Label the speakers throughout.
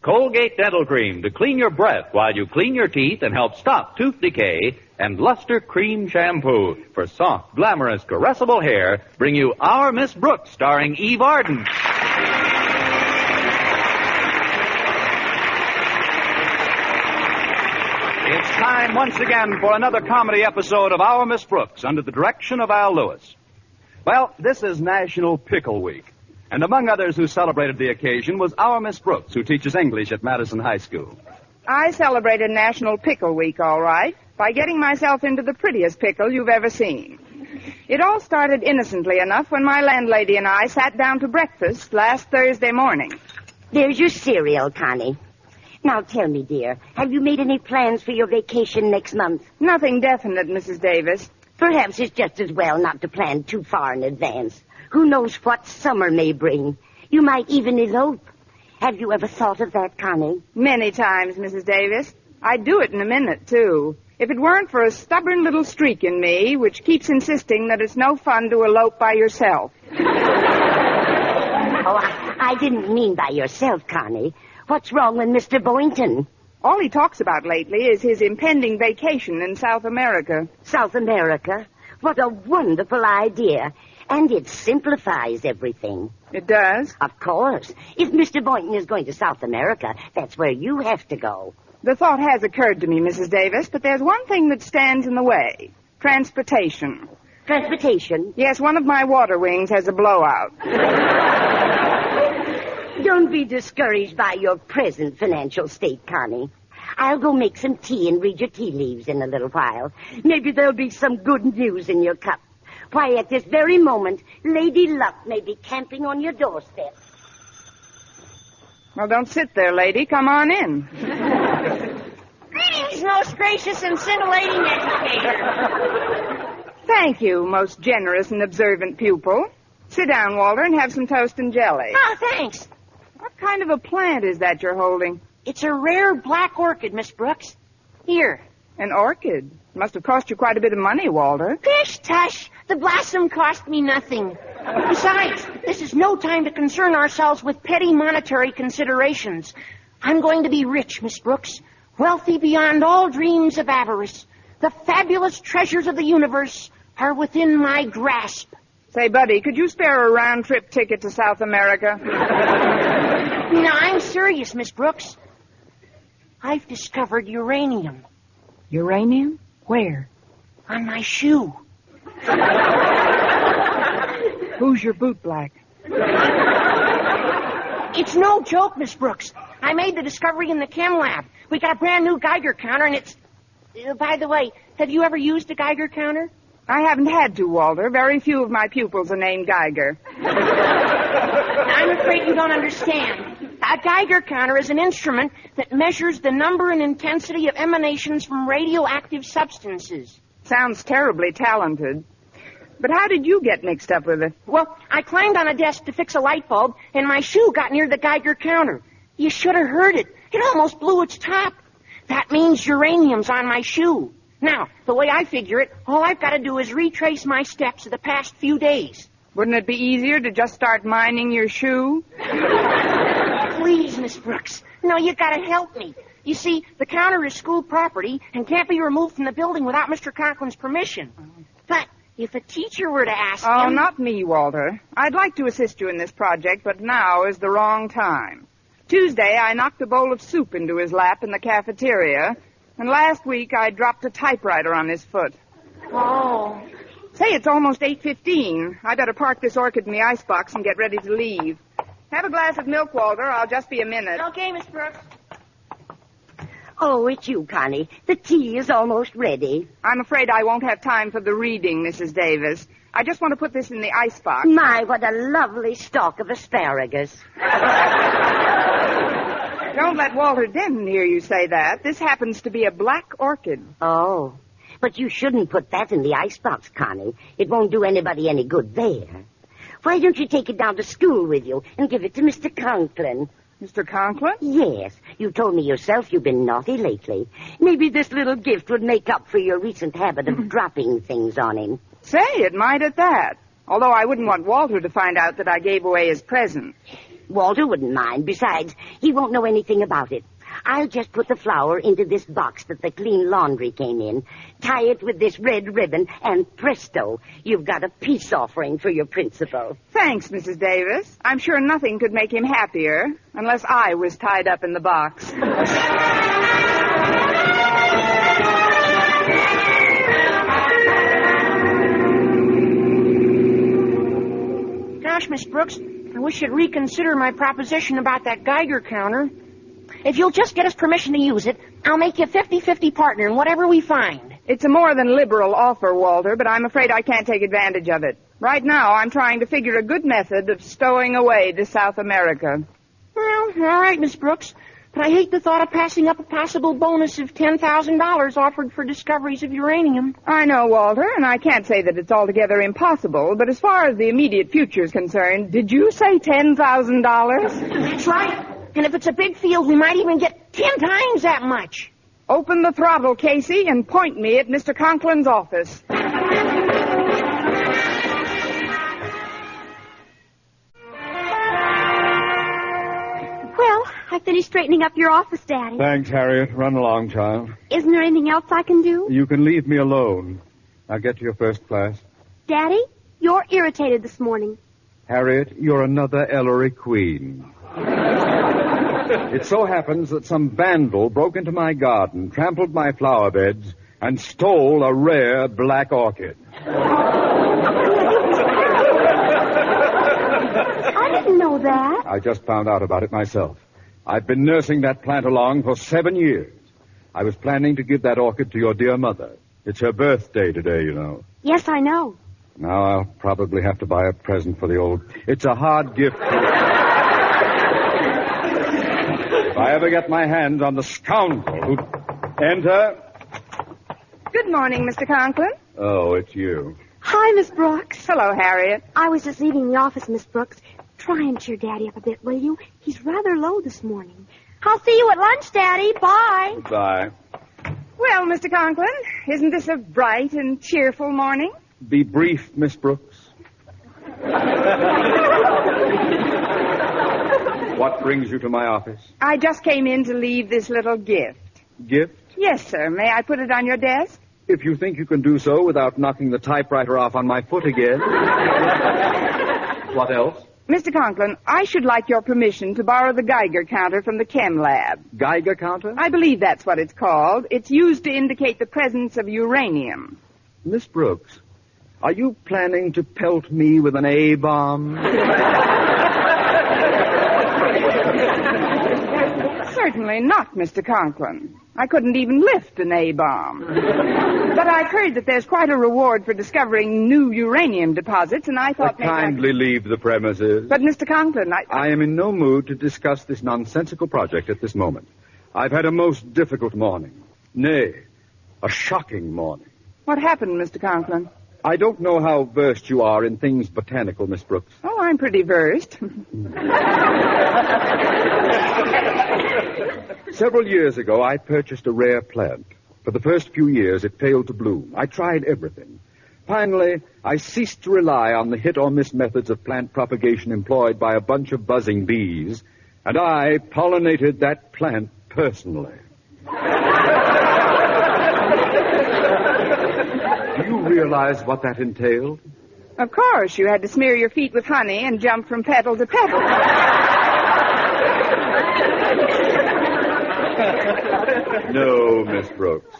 Speaker 1: Colgate Dental Cream to clean your breath while you clean your teeth and help stop tooth decay. And Luster Cream Shampoo for soft, glamorous, caressable hair bring you Our Miss Brooks, starring Eve Arden. It's time once again for another comedy episode of Our Miss Brooks under the direction of Al Lewis. Well, this is National Pickle Week. And among others who celebrated the occasion was our Miss Brooks, who teaches English at Madison High School.
Speaker 2: I celebrated National Pickle Week, all right, by getting myself into the prettiest pickle you've ever seen. It all started innocently enough when my landlady and I sat down to breakfast last Thursday morning.
Speaker 3: There's your cereal, Connie. Now tell me, dear, have you made any plans for your vacation next month?
Speaker 2: Nothing definite, Mrs. Davis.
Speaker 3: Perhaps it's just as well not to plan too far in advance. Who knows what summer may bring? You might even elope. Have you ever thought of that, Connie?
Speaker 2: Many times, Mrs. Davis. I'd do it in a minute, too, if it weren't for a stubborn little streak in me which keeps insisting that it's no fun to elope by yourself.
Speaker 3: Oh, I didn't mean by yourself, Connie. What's wrong with Mr. Boynton?
Speaker 2: All he talks about lately is his impending vacation in South America.
Speaker 3: South America? What a wonderful idea. And it simplifies everything.
Speaker 2: It does?
Speaker 3: Of course. If Mr. Boynton is going to South America, that's where you have to go.
Speaker 2: The thought has occurred to me, Mrs. Davis, but there's one thing that stands in the way. Transportation.
Speaker 3: Transportation?
Speaker 2: Yes, one of my water wings has a blowout.
Speaker 3: Don't be discouraged by your present financial state, Connie. I'll go make some tea and read your tea leaves in a little while. Maybe there'll be some good news in your cup. Why, at this very moment, Lady Luck may be camping on your doorstep.
Speaker 2: Well, don't sit there, lady. Come on in.
Speaker 4: Greetings, most gracious and scintillating educator.
Speaker 2: Thank you, most generous and observant pupil. Sit down, Walter, and have some toast and jelly.
Speaker 4: Oh, thanks.
Speaker 2: What kind of a plant is that you're holding?
Speaker 4: It's a rare black orchid, Miss Brooks. Here.
Speaker 2: An orchid? Must have cost you quite a bit of money, Walter.
Speaker 4: Pish tush. The blossom cost me nothing. Besides, this is no time to concern ourselves with petty monetary considerations. I'm going to be rich, Miss Brooks. Wealthy beyond all dreams of avarice. The fabulous treasures of the universe are within my grasp.
Speaker 2: Say, buddy, could you spare a round-trip ticket to South America?
Speaker 4: No, I'm serious, Miss Brooks. I've discovered uranium.
Speaker 2: Uranium? Where?
Speaker 4: On my shoe.
Speaker 2: Who's your boot black?
Speaker 4: It's no joke, Miss Brooks. I made the discovery in the chem lab. We got a brand new Geiger counter, and it's... by the way, have you ever used a Geiger counter?
Speaker 2: I haven't had to, Walter. Very few of my pupils are named Geiger.
Speaker 4: I'm afraid you don't understand. A Geiger counter is an instrument that measures the number and intensity of emanations from radioactive substances.
Speaker 2: Sounds terribly talented. But how did you get mixed up with it?
Speaker 4: Well, I climbed on a desk to fix a light bulb, and my shoe got near the Geiger counter. You should have heard it. It almost blew its top. That means uranium's on my shoe. Now, the way I figure it, all I've got to do is retrace my steps of the past few days.
Speaker 2: Wouldn't it be easier to just start mining your shoe?
Speaker 4: Please, Miss Brooks. No, you got to help me. You see, the counter is school property and can't be removed from the building without Mr. Conklin's permission. But if a teacher were to ask
Speaker 2: Oh,
Speaker 4: him...
Speaker 2: not me, Walter. I'd like to assist you in this project, but now is the wrong time. Tuesday, I knocked a bowl of soup into his lap in the cafeteria, and last week I dropped a typewriter on his foot.
Speaker 4: Oh.
Speaker 2: Say, it's almost 8:15. I better park this orchid in the icebox and get ready to leave. Have a glass of milk, Walter. I'll just be a minute.
Speaker 4: Okay, Miss Brooks.
Speaker 3: Oh, it's you, Connie. The tea is almost ready.
Speaker 2: I'm afraid I won't have time for the reading, Mrs. Davis. I just want to put this in the icebox.
Speaker 3: My, what a lovely stalk of asparagus.
Speaker 2: Don't let Walter Denton hear you say that. This happens to be a black orchid.
Speaker 3: Oh, but you shouldn't put that in the icebox, Connie. It won't do anybody any good there. Why don't you take it down to school with you and give it to Mr. Conklin?
Speaker 2: Mr. Conklin?
Speaker 3: Yes. You told me yourself you've been naughty lately. Maybe this little gift would make up for your recent habit of dropping things on him.
Speaker 2: Say, it might at that. Although I wouldn't want Walter to find out that I gave away his present.
Speaker 3: Walter wouldn't mind. Besides, he won't know anything about it. I'll just put the flower into this box that the clean laundry came in, tie it with this red ribbon, and presto, you've got a peace offering for your principal.
Speaker 2: Thanks, Mrs. Davis. I'm sure nothing could make him happier, unless I was tied up in the box.
Speaker 4: Gosh, Miss Brooks, I wish you'd reconsider my proposition about that Geiger counter. If you'll just get us permission to use it, I'll make you a 50-50 partner in whatever we find.
Speaker 2: It's a more than liberal offer, Walter, but I'm afraid I can't take advantage of it. Right now, I'm trying to figure a good method of stowing away to South America.
Speaker 4: Well, all right, Miss Brooks, but I hate the thought of passing up a possible bonus of $10,000 offered for discoveries of uranium.
Speaker 2: I know, Walter, and I can't say that it's altogether impossible, but as far as the immediate future is concerned, did you say $10,000?
Speaker 4: That's right. And if it's a big field, we might even get 10 times that much.
Speaker 2: Open the throttle, Casey, and point me at Mr. Conklin's office.
Speaker 3: Well,
Speaker 5: I finished straightening up your office, Daddy.
Speaker 6: Thanks, Harriet. Run along, child.
Speaker 5: Isn't there anything else I can do?
Speaker 6: You can leave me alone. Now get to your first class.
Speaker 5: Daddy, you're irritated this morning.
Speaker 6: Harriet, you're another Ellery Queen. It so happens that some vandal broke into my garden, trampled my flower beds, and stole a rare black orchid.
Speaker 5: I didn't know that.
Speaker 6: I just found out about it myself. I've been nursing that plant along for 7 years. I was planning to give that orchid to your dear mother. It's her birthday today, you know.
Speaker 5: Yes, I know.
Speaker 6: Now I'll probably have to buy a present for the old... It's a hard gift. If I ever get my hands on the scoundrel who... Enter.
Speaker 2: Good morning, Mr. Conklin.
Speaker 6: Oh, it's you.
Speaker 5: Hi, Miss Brooks.
Speaker 2: Hello, Harriet.
Speaker 5: I was just leaving the office, Miss Brooks. Try and cheer Daddy up a bit, will you? He's rather low this morning. I'll see you at lunch, Daddy. Bye.
Speaker 6: Goodbye.
Speaker 2: Well, Mr. Conklin, isn't this a bright and cheerful morning?
Speaker 6: Be brief, Miss Brooks. What brings you to my office?
Speaker 2: I just came in to leave this little gift.
Speaker 6: Gift?
Speaker 2: Yes, sir. May I put it on your desk?
Speaker 6: If you think you can do so without knocking the typewriter off on my foot again. What else?
Speaker 2: Mr. Conklin, I should like your permission to borrow the Geiger counter from the chem lab.
Speaker 6: Geiger counter?
Speaker 2: I believe that's what it's called. It's used to indicate the presence of uranium.
Speaker 6: Miss Brooks, are you planning to pelt me with an A-bomb?
Speaker 2: Certainly not, Mr. Conklin. I couldn't even lift an A-bomb. But I've heard that there's quite a reward for discovering new uranium deposits, and I thought...
Speaker 6: Kindly leave the premises.
Speaker 2: But, Mr. Conklin,
Speaker 6: I am in no mood to discuss this nonsensical project at this moment. I've had a most difficult morning. Nay, a shocking morning.
Speaker 2: What happened, Mr. Conklin?
Speaker 6: I don't know how versed you are in things botanical, Miss Brooks.
Speaker 2: Oh, I'm pretty versed.
Speaker 6: Several years ago, I purchased a rare plant. For the first few years, it failed to bloom. I tried everything. Finally, I ceased to rely on the hit-or-miss methods of plant propagation employed by a bunch of buzzing bees, and I pollinated that plant personally. Do you realize what that entailed?
Speaker 2: Of course, you had to smear your feet with honey and jump from petal to petal.
Speaker 6: No, Miss Brooks.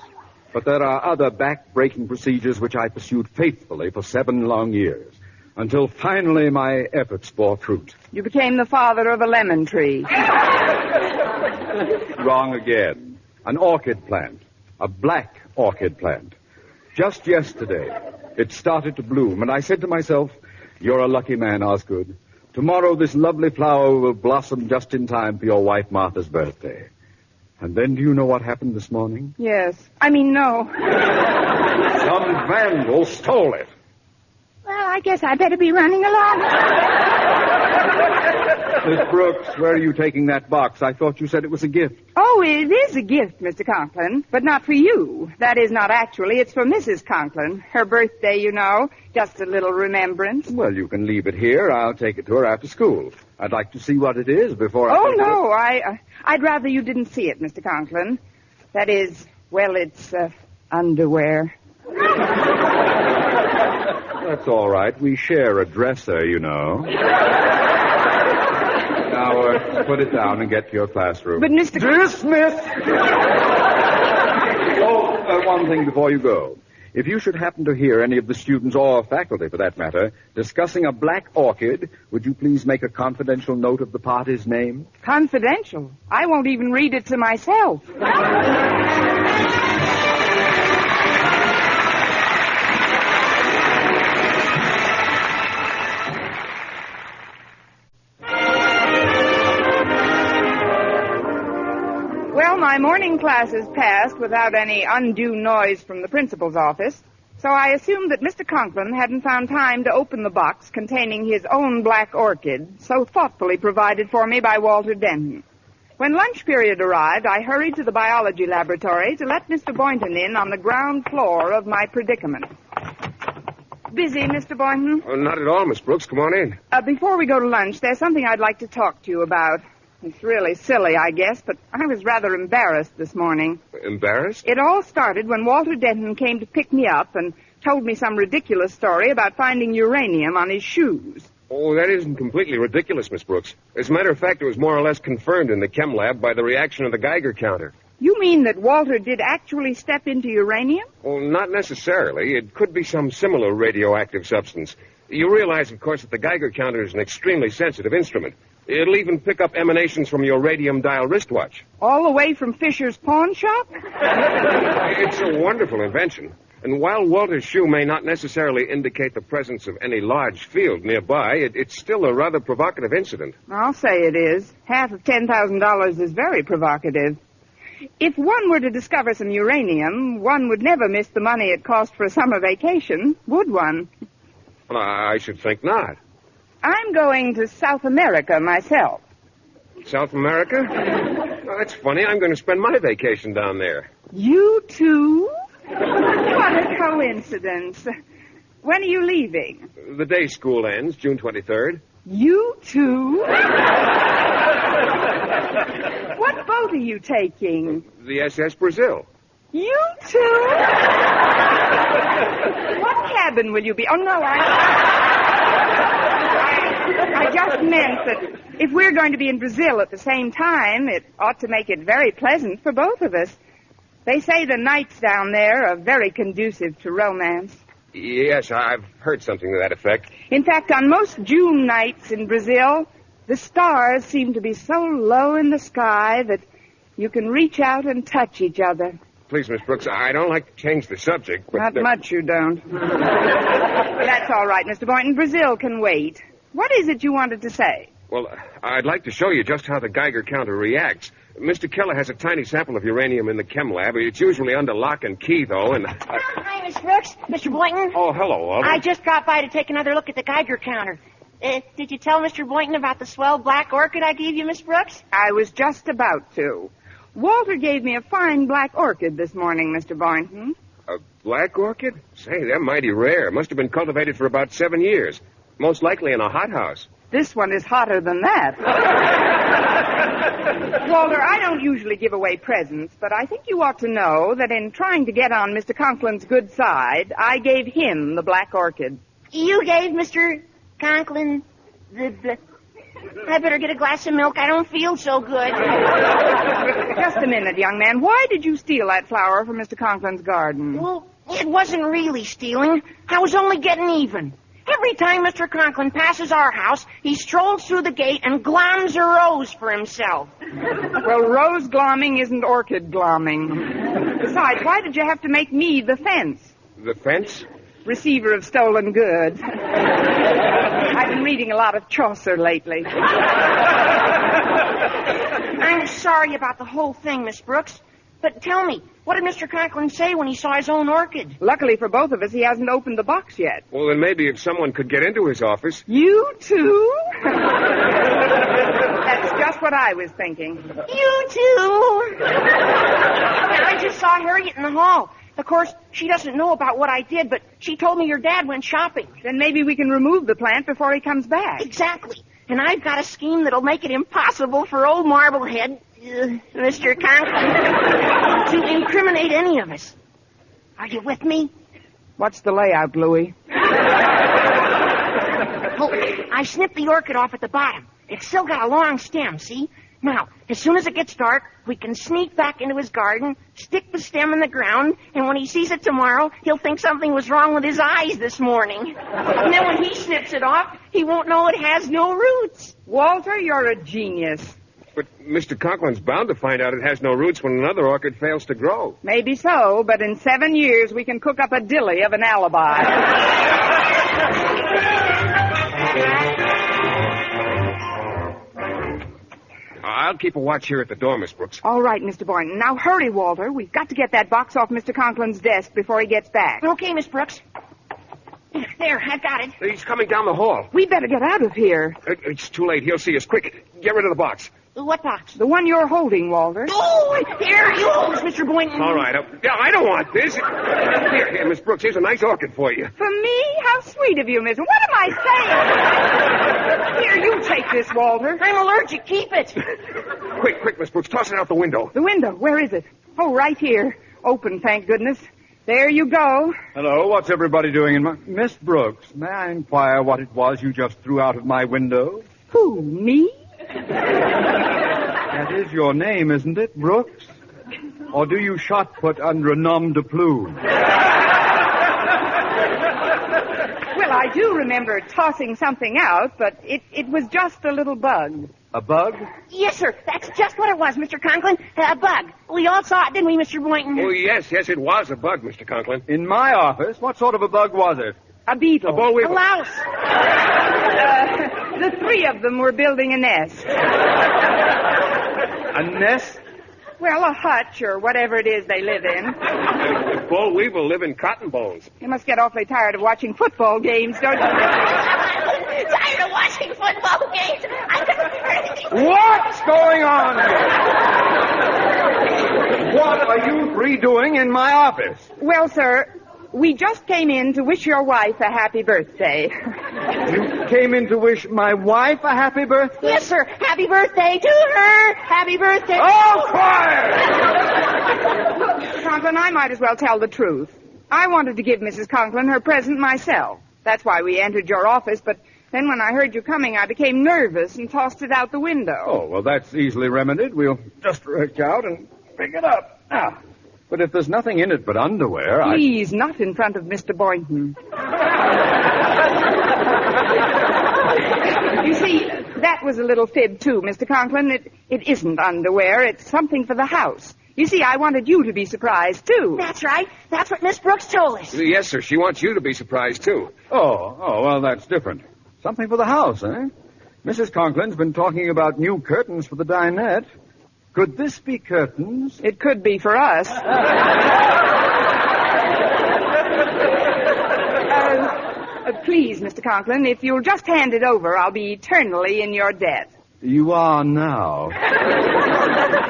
Speaker 6: But there are other back-breaking procedures which I pursued faithfully for 7 long years, until finally my efforts bore fruit.
Speaker 2: You became the father of a lemon tree.
Speaker 6: Wrong again. An orchid plant. A black orchid plant. Just yesterday, it started to bloom, and I said to myself, "You're a lucky man, Osgood. Tomorrow this lovely flower will blossom just in time for your wife Martha's birthday." And then do you know what happened this morning?
Speaker 2: Yes. I mean, no.
Speaker 6: Some vandal stole it.
Speaker 4: Well,
Speaker 2: I guess I better be running along.
Speaker 6: Miss Brooks, where are you taking that box? I thought you said it was a gift.
Speaker 2: Oh, it is a gift, Mr. Conklin, but not for you. That is, not actually. It's for Mrs. Conklin. Her birthday, you know. Just a little remembrance.
Speaker 6: Well, you can leave it here. I'll take it to her after school. I'd like to see what it is before I...
Speaker 2: Oh, no, I'd rather you didn't see it, Mr. Conklin. That is, well, it's underwear.
Speaker 6: That's all right. We share a dresser, you know. Now, put it down and get to your classroom.
Speaker 2: But, Mr.
Speaker 6: Dismiss! One thing before you go. If you should happen to hear any of the students, or faculty for that matter, discussing a black orchid, would you please make a confidential note of the party's name?
Speaker 2: Confidential? I won't even read it to myself. Well, my morning classes passed without any undue noise from the principal's office, so I assumed that Mr. Conklin hadn't found time to open the box containing his own black orchid, so thoughtfully provided for me by Walter Denton. When lunch period arrived, I hurried to the biology laboratory to let Mr. Boynton in on the ground floor of my predicament. Busy, Mr. Boynton?
Speaker 7: Oh, not at all, Miss Brooks. Come on in.
Speaker 2: Before we go to lunch, there's something I'd like to talk to you about. It's really silly, I guess, but I was rather embarrassed this morning.
Speaker 7: Embarrassed?
Speaker 2: It all started when Walter Denton came to pick me up and told me some ridiculous story about finding uranium on his shoes.
Speaker 7: Oh, that isn't completely ridiculous, Miss Brooks. As a matter of fact, it was more or less confirmed in the chem lab by the reaction of the Geiger counter.
Speaker 2: You mean that Walter did actually step into uranium?
Speaker 7: Oh, not necessarily. It could be some similar radioactive substance. You realize, of course, that the Geiger counter is an extremely sensitive instrument. It'll even pick up emanations from your radium dial wristwatch.
Speaker 2: All the way from Fisher's pawn shop?
Speaker 7: It's a wonderful invention. And while Walter's shoe may not necessarily indicate the presence of any large field nearby, it's still a rather provocative incident.
Speaker 2: I'll say it is. Half of $10,000 is very provocative. If one were to discover some uranium, one would never miss the money it cost for a summer vacation, would one?
Speaker 7: Well, I should think not.
Speaker 2: I'm going to South America myself.
Speaker 7: South America? Oh, that's funny. I'm going to spend my vacation down there.
Speaker 2: You too? What a coincidence. When are you leaving?
Speaker 7: The day school ends, June 23rd.
Speaker 2: You too? What boat are you taking?
Speaker 7: The SS Brazil.
Speaker 2: You too? What cabin will you be? Oh, no, I just meant that if we're going to be in Brazil at the same time, it ought to make it very pleasant for both of us. They say the nights down there are very conducive to romance.
Speaker 7: Yes, I've heard something to that effect.
Speaker 2: In fact, on most June nights in Brazil, the stars seem to be so low in the sky that you can reach out and touch each other.
Speaker 7: Please, Miss Brooks, I don't like to change the subject, but...
Speaker 2: Not much you don't. That's all right, Mr. Boynton. Brazil can wait. What is it you wanted to say?
Speaker 7: Well, I'd like to show you just how the Geiger counter reacts. Mr. Keller has a tiny sample of uranium in the chem lab. It's usually under lock and key, though, and...
Speaker 4: Hi, Miss Brooks. Mr. Boynton.
Speaker 7: Oh, hello, Walter.
Speaker 4: I just dropped by to take another look at the Geiger counter. Did you tell Mr. Boynton about the swell black orchid I gave you, Miss Brooks?
Speaker 2: I was just about to. Walter gave me a fine black orchid this morning, Mr. Boynton.
Speaker 7: A black orchid? Say, they're mighty rare. Must have been cultivated for about 7 years. Most likely in a hothouse.
Speaker 2: This one is hotter than that. Walter, I don't usually give away presents, but I think you ought to know that in trying to get on Mr. Conklin's good side, I gave him the black orchid.
Speaker 4: You gave Mr. Conklin the... I better get a glass of milk. I don't feel so good.
Speaker 2: Just a minute, young man. Why did you steal that flower from Mr. Conklin's garden?
Speaker 4: Well, it wasn't really stealing. I was only getting even. Every time Mr. Conklin passes our house, he strolls through the gate and gloms a rose for himself.
Speaker 2: Well, rose glomming isn't orchid glomming. Besides, why did you have to make me the fence?
Speaker 7: The fence?
Speaker 2: Receiver of stolen goods. I've been reading a lot of Chaucer lately.
Speaker 4: I'm sorry about the whole thing, Miss Brooks. But tell me, what did Mr. Conklin say when he saw his own orchid?
Speaker 2: Luckily for both of us, he hasn't opened the box yet.
Speaker 7: Well, then maybe if someone could get into his office.
Speaker 2: You too? That's just what I was thinking.
Speaker 4: You too. I just saw Harriet in the hall. Of course, she doesn't know about what I did, but she told me your dad went shopping.
Speaker 2: Then maybe we can remove the plant before he comes back.
Speaker 4: Exactly. And I've got a scheme that'll make it impossible for old Marblehead, Mr. Conklin, to incriminate any of us. Are you with me?
Speaker 2: What's the layout, Louie?
Speaker 4: Oh, I snipped the orchid off at the bottom. It's still got a long stem, see? Now, as soon as it gets dark, we can sneak back into his garden, stick the stem in the ground, and when he sees it tomorrow, he'll think something was wrong with his eyes this morning. And then when he snips it off, he won't know it has no roots.
Speaker 2: Walter, you're a genius.
Speaker 7: But Mr. Conklin's bound to find out it has no roots when another orchid fails to grow.
Speaker 2: Maybe so, but in 7 years, we can cook up a dilly of an alibi.
Speaker 7: I'll keep a watch here at the door, Miss Brooks.
Speaker 2: All right, Mr. Boynton. Now hurry, Walter. We've got to get that box off Mr. Conklin's desk before he gets back.
Speaker 4: Okay, Miss Brooks. There, I've got it.
Speaker 7: He's coming down the hall.
Speaker 2: We better get out of here.
Speaker 7: It's too late. He'll see us. Quick, get rid of the box.
Speaker 4: What box?
Speaker 2: The one you're holding, Walter.
Speaker 4: Oh, here, you hold this, Mr. Boynton.
Speaker 7: All right. I don't want this. Here, Miss Brooks, here's a nice orchid for you.
Speaker 2: For me? How sweet of you, Miss. What am I saying? Here, you take this, Walter.
Speaker 4: I'm allergic. Keep it.
Speaker 7: Quick, Miss Brooks, toss it out the window.
Speaker 2: The window. Where is it? Oh, right here. Open, thank goodness. There you go.
Speaker 6: Hello, what's everybody doing in my... Miss Brooks, may I inquire what it was you just threw out of my window?
Speaker 2: Who, me?
Speaker 6: That is your name, isn't it, Brooks? Or do you shot put under a nom de plume?
Speaker 2: Well, I do remember tossing something out, but it was just a little bug.
Speaker 6: A bug?
Speaker 4: Yes, sir. That's just what it was, Mr. Conklin. A bug. We all saw it, didn't we, Mr. Boynton?
Speaker 7: Oh, yes, it was a bug, Mr. Conklin.
Speaker 6: In my office? What sort of a bug was it?
Speaker 2: A beetle.
Speaker 7: A boll weevil.
Speaker 4: A louse.
Speaker 2: The three of them were building a nest.
Speaker 6: A nest?
Speaker 2: Well, a hutch or whatever it is they live in.
Speaker 7: The boll weevil live in cotton balls.
Speaker 2: You must get awfully tired of watching football games, don't you?
Speaker 4: Tired of watching football games. I couldn't hear anything.
Speaker 6: What's going on here? What are you three doing in my office?
Speaker 2: Well, sir, we just came in to wish your wife a happy birthday.
Speaker 6: You came in to wish my wife a happy birthday?
Speaker 4: Yes, sir. Happy birthday to her. Happy birthday.
Speaker 6: Oh, quiet!
Speaker 2: Conklin, I might as well tell the truth. I wanted to give Mrs. Conklin her present myself. That's why we entered your office, but then when I heard you coming, I became nervous and tossed it out the window.
Speaker 6: Oh, well, that's easily remedied. We'll just reach out and pick it up. Now, but if there's nothing in it but underwear,
Speaker 2: Please, not in front of Mr. Boynton. You see, that was a little fib, too, Mr. Conklin. It isn't underwear. It's something for the house. You see, I wanted you to be surprised, too.
Speaker 4: That's right. That's what Miss Brooks told us.
Speaker 7: Yes, sir. She wants you to be surprised, too.
Speaker 6: Oh, well, that's different. Something for the house, eh? Mrs. Conklin's been talking about new curtains for the dinette. Could this be curtains?
Speaker 2: It could be for us. Please, Mr. Conklin, if you'll just hand it over, I'll be eternally in your debt.
Speaker 6: You are now.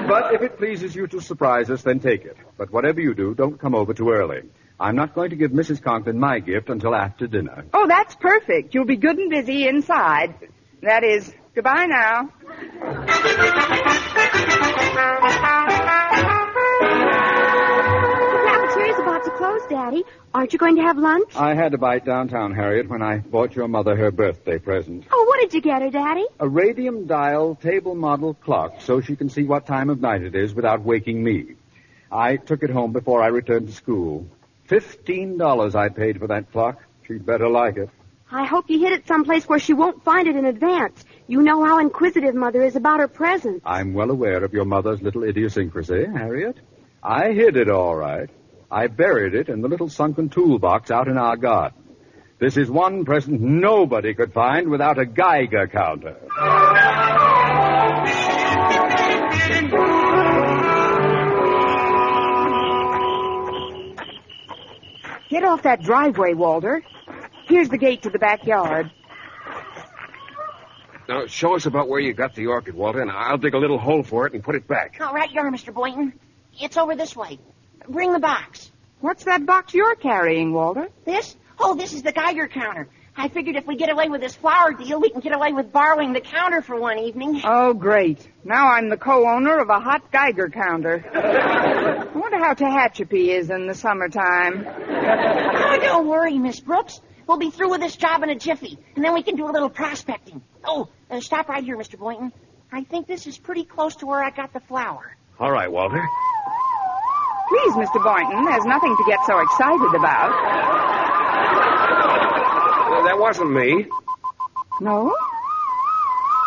Speaker 6: But if it pleases you to surprise us, then take it. But whatever you do, don't come over too early. I'm not going to give Mrs. Conklin my gift until after dinner.
Speaker 2: Oh, that's perfect. You'll be good and busy inside. That is, goodbye now.
Speaker 5: The cafeteria's about to close, Daddy. Aren't you going to have lunch?
Speaker 6: I had a bite downtown, Harriet, when I bought your mother her birthday present.
Speaker 5: Oh, what did you get her, Daddy?
Speaker 6: A radium dial table model clock so she can see what time of night it is without waking me. I took it home before I returned to school. $15 I paid for that clock. She'd better like it.
Speaker 5: I hope you hid it someplace where she won't find it in advance. You know how inquisitive Mother is about her presents.
Speaker 6: I'm well aware of your mother's little idiosyncrasy, Harriet. I hid it all right. I buried it in the little sunken toolbox out in our garden. This is one present nobody could find without a Geiger counter.
Speaker 2: Get off that driveway, Walter. Here's the gate to the backyard.
Speaker 7: Now, show us about where you got the orchid, Walter, and I'll dig a little hole for it and put it back.
Speaker 4: All right, you are, Mr. Boynton. It's over this way. Bring the box.
Speaker 2: What's that box you're carrying, Walter?
Speaker 4: This? Oh, this is the Geiger counter. I figured if we get away with this flower deal, we can get away with borrowing the counter for one evening.
Speaker 2: Oh, great. Now I'm the co-owner of a hot Geiger counter. I wonder how Tehachapi is in the summertime.
Speaker 4: Oh, don't worry, Miss Brooks. We'll be through with this job in a jiffy, and then we can do a little prospecting. Oh, stop right here, Mr. Boynton. I think this is pretty close to where I got the flower.
Speaker 7: All right, Walter.
Speaker 2: Please, Mr. Boynton, there's nothing to get so excited about.
Speaker 7: That wasn't me.
Speaker 2: No?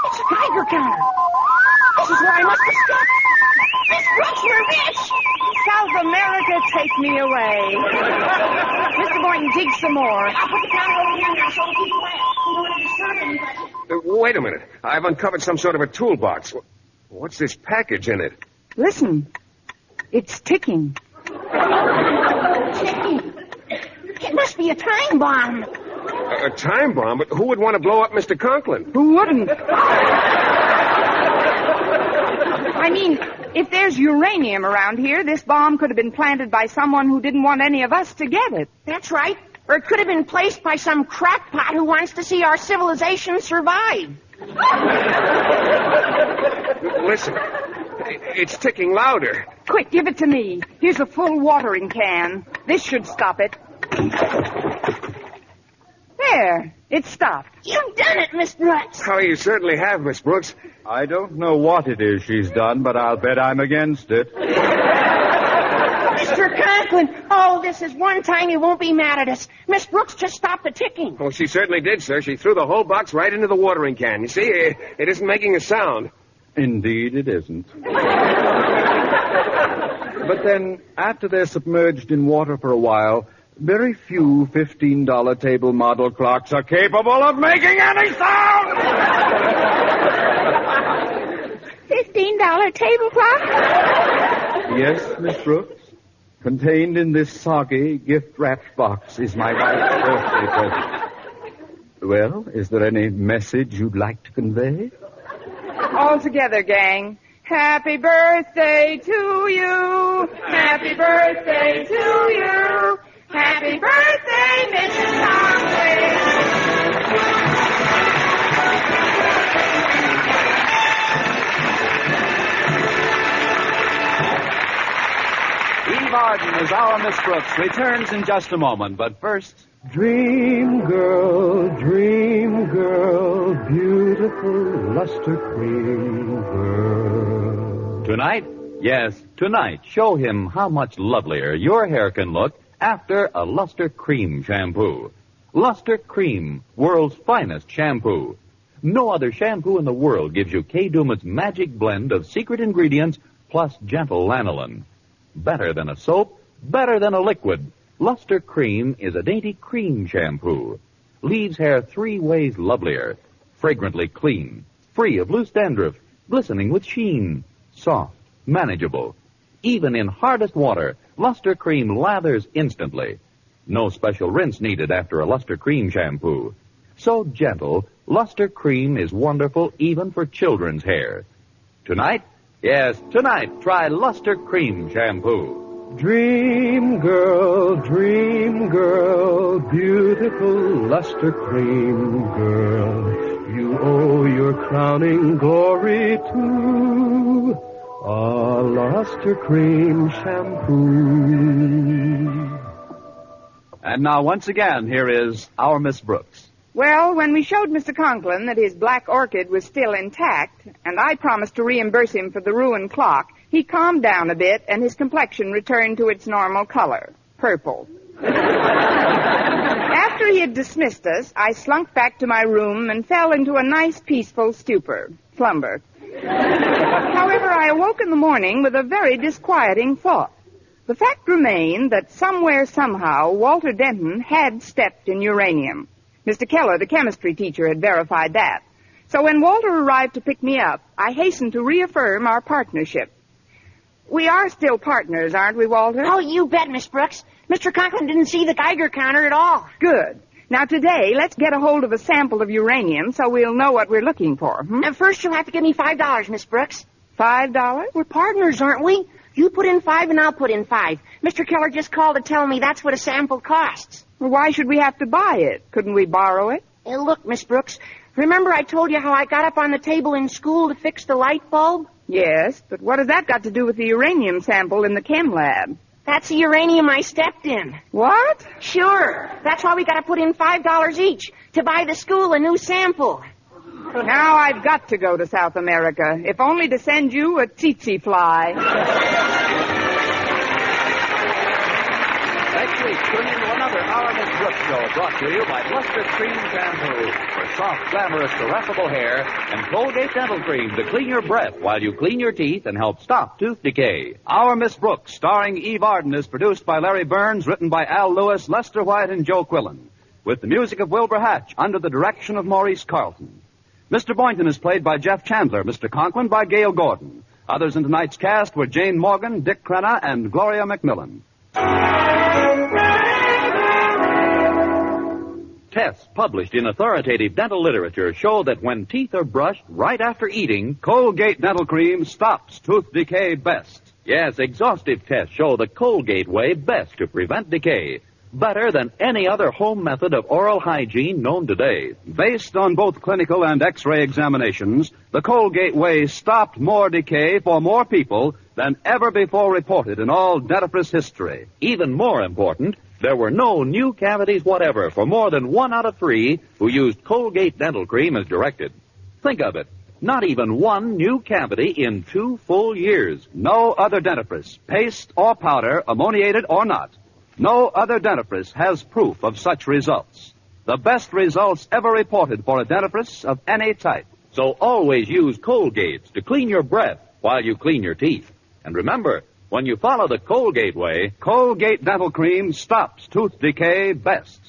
Speaker 4: It's a Geiger counter. This is where I must have stopped. Miss Brooks, we're rich.
Speaker 2: South America, take me away. Mr. Boynton, dig some more.
Speaker 4: I'll put the counter over here now so it'll keep quiet. We don't want to disturb anybody.
Speaker 7: Wait a minute. I've uncovered some sort of a toolbox. What's this package in it?
Speaker 2: Listen. It's ticking.
Speaker 4: Ticking. It must be a time bomb.
Speaker 7: A time bomb? But who would want to blow up Mr. Conklin?
Speaker 2: Who wouldn't? I mean, if there's uranium around here, this bomb could have been planted by someone who didn't want any of us to get it.
Speaker 4: That's right. Or it could have been placed by some crackpot who wants to see our civilization survive.
Speaker 7: Listen, it's ticking louder.
Speaker 2: Quick, give it to me. Here's a full watering can. This should stop it. There, it stopped.
Speaker 4: You've done it, Miss Brooks.
Speaker 7: Oh, you certainly have, Miss Brooks.
Speaker 6: I don't know what it is she's done, but I'll bet I'm against it.
Speaker 4: Mr. Conklin, oh, this is one time you won't be mad at us. Miss Brooks just stopped the ticking.
Speaker 7: Oh, she certainly did, sir. She threw the whole box right into the watering can. You see, it isn't making a sound.
Speaker 6: Indeed, it isn't. But then, after they're submerged in water for a while, very few $15 table model clocks are capable of making any sound!
Speaker 5: $15 table clock?
Speaker 6: Yes, Miss Brooks. Contained in this soggy, gift-wrapped box is my wife's birthday present. Well, is there any message you'd like to convey?
Speaker 2: All together, gang. Happy birthday to you. Happy birthday to you. Happy birthday, Mrs. Conklin.
Speaker 1: Eve Arden as our Miss Brooks returns in just a moment, but first...
Speaker 8: Dream girl, beautiful luster cream girl.
Speaker 1: Tonight, yes, tonight, show him how much lovelier your hair can look after a Luster Cream shampoo. Luster Cream, world's finest shampoo. No other shampoo in the world gives you Kay Daumit's magic blend of secret ingredients plus gentle lanolin. Better than a soap, better than a liquid. Luster Cream is a dainty cream shampoo. Leaves hair 3 ways lovelier. Fragrantly clean. Free of loose dandruff. Glistening with sheen. Soft. Manageable. Even in hardest water, Luster Cream lathers instantly. No special rinse needed after a Luster Cream shampoo. So gentle, Luster Cream is wonderful even for children's hair. Tonight, yes, tonight, try Luster Cream shampoo.
Speaker 8: Dream girl, beautiful luster cream girl. You owe your crowning glory to a luster cream shampoo.
Speaker 1: And now, once again, here is our Miss Brooks.
Speaker 2: Well, when we showed Mr. Conklin that his black orchid was still intact, and I promised to reimburse him for the ruined clock, he calmed down a bit, and his complexion returned to its normal color, purple. After he had dismissed us, I slunk back to my room and fell into a nice, peaceful slumber. However, I awoke in the morning with a very disquieting thought. The fact remained that somewhere, somehow, Walter Denton had stepped in uranium. Mr. Keller, the chemistry teacher, had verified that. So when Walter arrived to pick me up, I hastened to reaffirm our partnership. We are still partners, aren't we, Walter?
Speaker 4: Oh, you bet, Miss Brooks. Mr. Conklin didn't see the Geiger counter at all.
Speaker 2: Good. Now, today, let's get a hold of a sample of uranium so we'll know what we're looking for.
Speaker 4: And first you'll have to give me $5, Miss Brooks.
Speaker 2: $5?
Speaker 4: We're partners, aren't we? You put in 5 and I'll put in 5. Mr. Keller just called to tell me that's what a sample costs.
Speaker 2: Well, why should we have to buy it? Couldn't we borrow it?
Speaker 4: Look, Miss Brooks, remember I told you how I got up on the table in school to fix the light bulb?
Speaker 2: Yes, but what has that got to do with the uranium sample in the chem lab?
Speaker 4: That's the uranium I stepped in.
Speaker 2: What?
Speaker 4: Sure. That's why we got to put in $5 each to buy the school a new sample.
Speaker 2: Now I've got to go to South America, if only to send you a tsetse fly.
Speaker 1: Next week, tune in to another Our Miss Brooks show brought to you by Luster Cream Shampoo for soft, glamorous, caressable hair and Colgate Dental Cream to clean your breath while you clean your teeth and help stop tooth decay. Our Miss Brooks, starring Eve Arden, is produced by Larry Burns, written by Al Lewis, Lester White, and Joe Quillen, with the music of Wilbur Hatch under the direction of Maurice Carlton. Mr. Boynton is played by Jeff Chandler, Mr. Conklin by Gail Gordon. Others in tonight's cast were Jane Morgan, Dick Crenna, and Gloria McMillan. Tests published in authoritative dental literature show that when teeth are brushed right after eating, Colgate Dental Cream stops tooth decay best. Yes, exhaustive tests show the Colgate way best to prevent decay. Better than any other home method of oral hygiene known today. Based on both clinical and X-ray examinations, the Colgate way stopped more decay for more people than ever before reported in all dentifrice history. Even more important, there were no new cavities whatever for more than 1 out of 3 who used Colgate Dental Cream as directed. Think of it. Not even one new cavity in 2 full years. No other dentifrice, paste or powder, ammoniated or not. No other dentifrice has proof of such results. The best results ever reported for a dentifrice of any type. So always use Colgate to clean your breath while you clean your teeth. And remember, when you follow the Colgate way, Colgate Dental Cream stops tooth decay best.